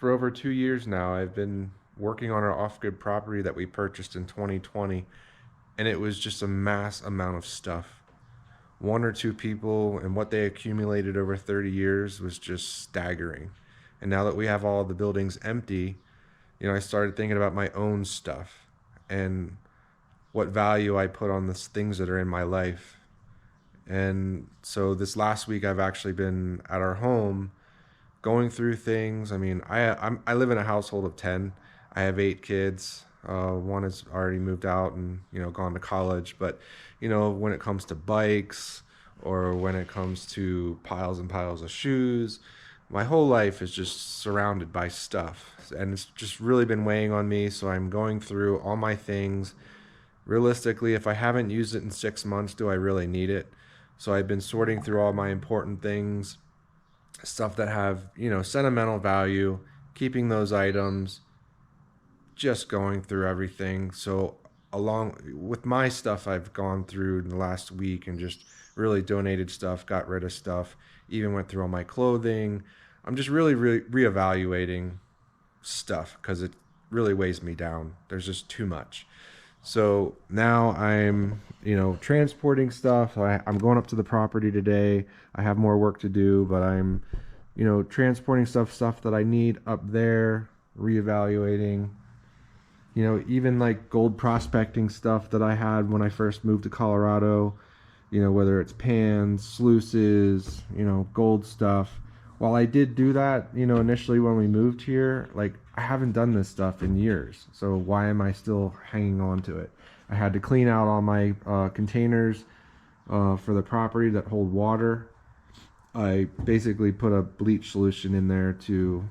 For over 2 years now, I've been working on our off-grid property that we purchased in 2020, and it was just a mass amount of stuff. One or two people and what they accumulated over 30 years was just staggering. And now that we have all the buildings empty, I started thinking about my own stuff and what value I put on the things that are in my life. And so this last week, I've actually been at our home going through things. I mean, I live in a household of 10. I have 8 kids. One has already moved out and gone to college. But when it comes to bikes or when it comes to piles and piles of shoes, my whole life is just surrounded by stuff, and it's just really been weighing on me. So I'm going through all my things. Realistically, if I haven't used it in 6 months, do I really need it? So I've been sorting through all my important things, stuff that have, sentimental value, keeping those items, just going through everything. So along with my stuff, I've gone through in the last week and just really donated stuff, got rid of stuff, even went through all my clothing. I'm just really reevaluating stuff because it really weighs me down. There's just too much. So now I'm, transporting stuff. I'm going up to the property today. I have more work to do, but I'm, transporting stuff that I need up there, reevaluating, even like gold prospecting stuff that I had when I first moved to Colorado, whether it's pans, sluices, gold stuff. While I did do that, initially when we moved here, like I haven't done this stuff in years. So why am I still hanging on to it? I had to clean out all my containers for the property that hold water. I basically put a bleach solution in there to,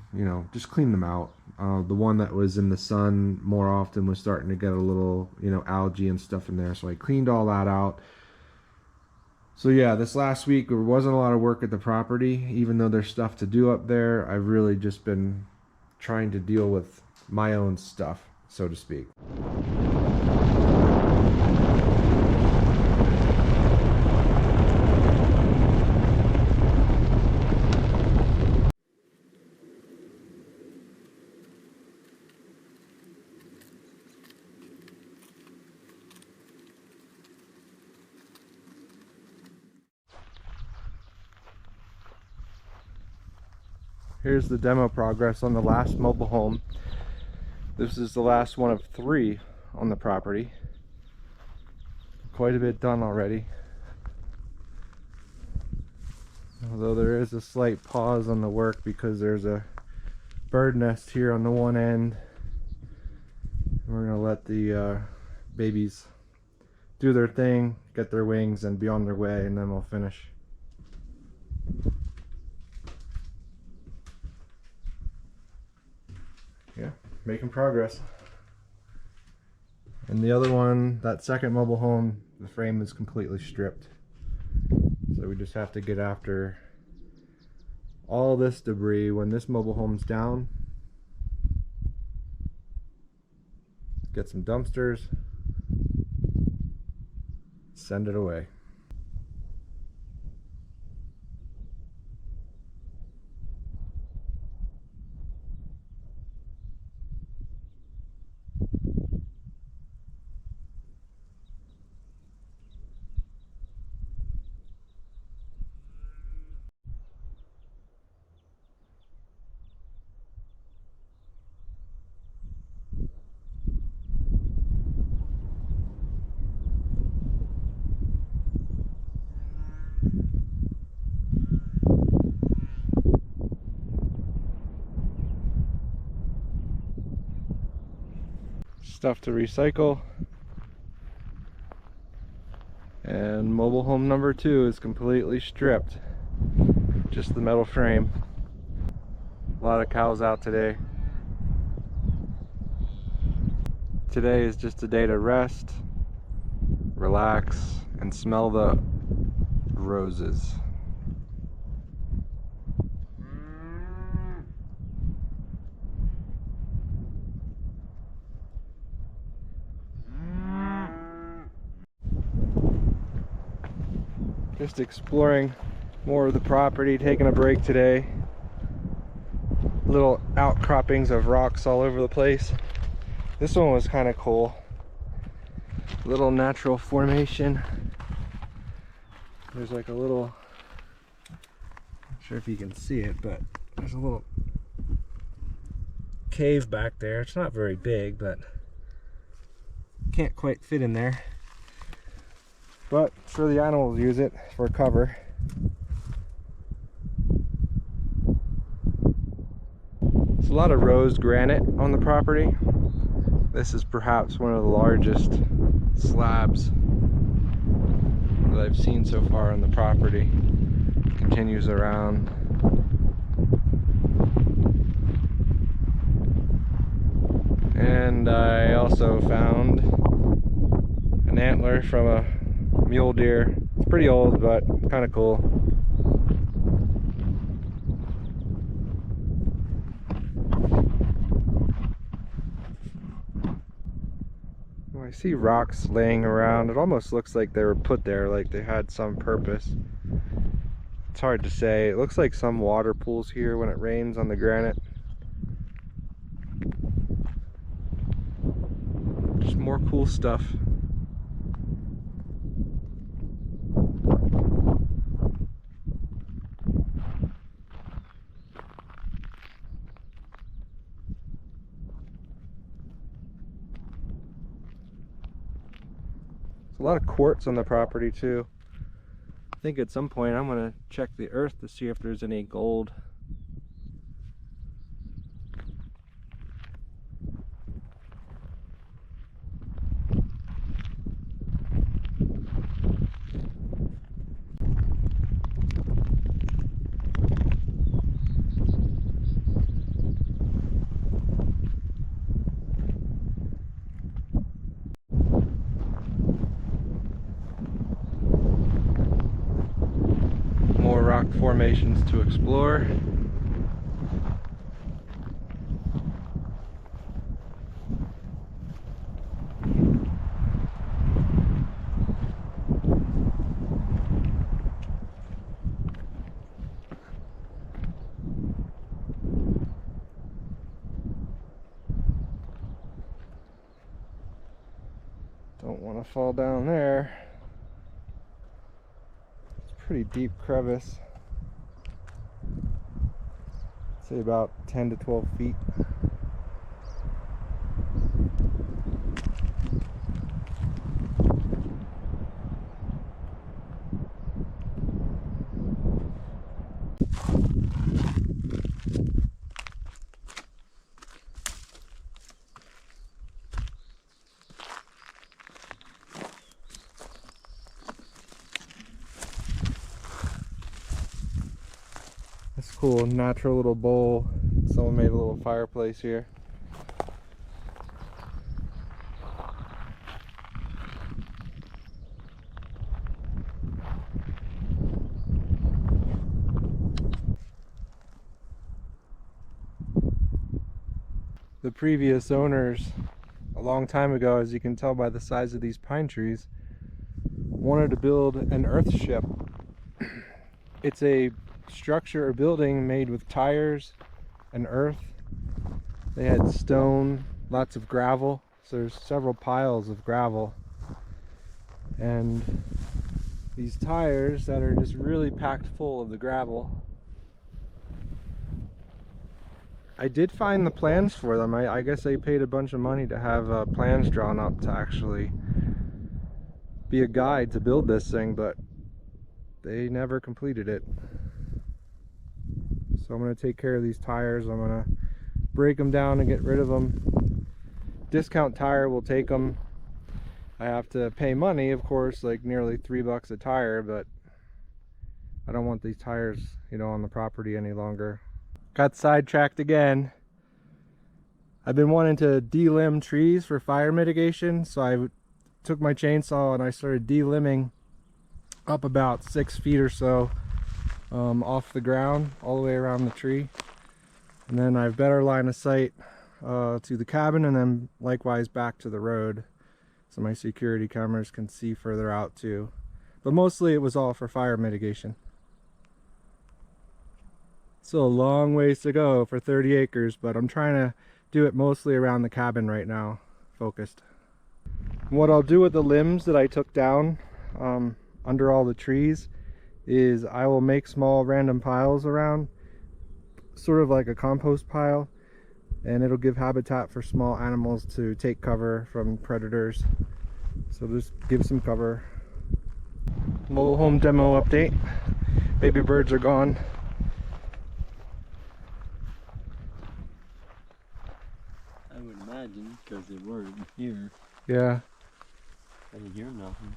just clean them out. The one that was in the sun more often was starting to get a little, algae and stuff in there. So I cleaned all that out. So yeah, this last week there wasn't a lot of work at the property. Even though there's stuff to do up there, I've really just been trying to deal with my own stuff, so to speak. Here's the demo progress on the last mobile home. This is the last one of 3 on the property. Quite a bit done already. Although there is a slight pause on the work because there's a bird nest here on the one end. We're going to let the babies do their thing, get their wings, and be on their way, and then we'll finish. Yeah, making progress. And the other one, that second mobile home, the frame is completely stripped. So we just have to get after all this debris when this mobile home's down. Get some dumpsters, send it away. Stuff to recycle. And mobile home number 2 is completely stripped. Just the metal frame. A lot of cows out today. Today is just a day to rest, relax, and smell the roses. Just exploring more of the property, taking a break today. A little outcroppings of rocks all over the place. This one was kind of cool. Little natural formation. There's like a little, not sure if you can see it, but there's a little cave back there. It's not very big, but can't quite fit in there. But sure, the animals use it for cover. There's a lot of rose granite on the property. This is perhaps one of the largest slabs that I've seen so far on the property. It continues around. And I also found an antler from a mule deer. It's pretty old, but kind of cool. I see rocks laying around. It almost looks like they were put there, like they had some purpose. It's hard to say. It looks like some water pools here when it rains on the granite. Just more cool stuff. A lot of quartz on the property too. I think at some point I'm going to check the earth to see if there's any gold. Rock formations to explore. Don't want to fall down there. Pretty deep crevice. Say about 10 to 12 feet. This cool natural little bowl. Someone made a little fireplace here. The previous owners, a long time ago, as you can tell by the size of these pine trees, wanted to build an earth ship. It's a structure or building made with tires and earth. They had stone, lots of gravel, so there's several piles of gravel, and these tires that are just really packed full of the gravel. I did find the plans for them. I guess they paid a bunch of money to have plans drawn up to actually be a guide to build this thing, but they never completed it. So I'm going to take care of these tires. I'm going to break them down and get rid of them. Discount Tire will take them. I have to pay money, of course, like nearly $3 a tire, but I don't want these tires, you know, on the property any longer. Got sidetracked again. I've been wanting to delimb trees for fire mitigation, so I took my chainsaw and I started delimbing up about 6 feet or so off the ground all the way around the tree, and then I have better line of sight to the cabin, and then likewise back to the road, so my security cameras can see further out too. But mostly it was all for fire mitigation. Still a long ways to go for 30 acres, but I'm trying to do it mostly around the cabin right now, focused. What I'll do with the limbs that I took down under all the trees is I will make small random piles around, sort of like a compost pile, and it'll give habitat for small animals to take cover from predators. So just give some cover. Mobile home demo update. Baby birds are gone. I would imagine, because they weren't here. Yeah, I didn't hear nothing.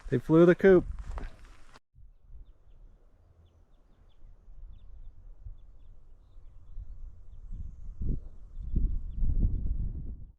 they flew the coop.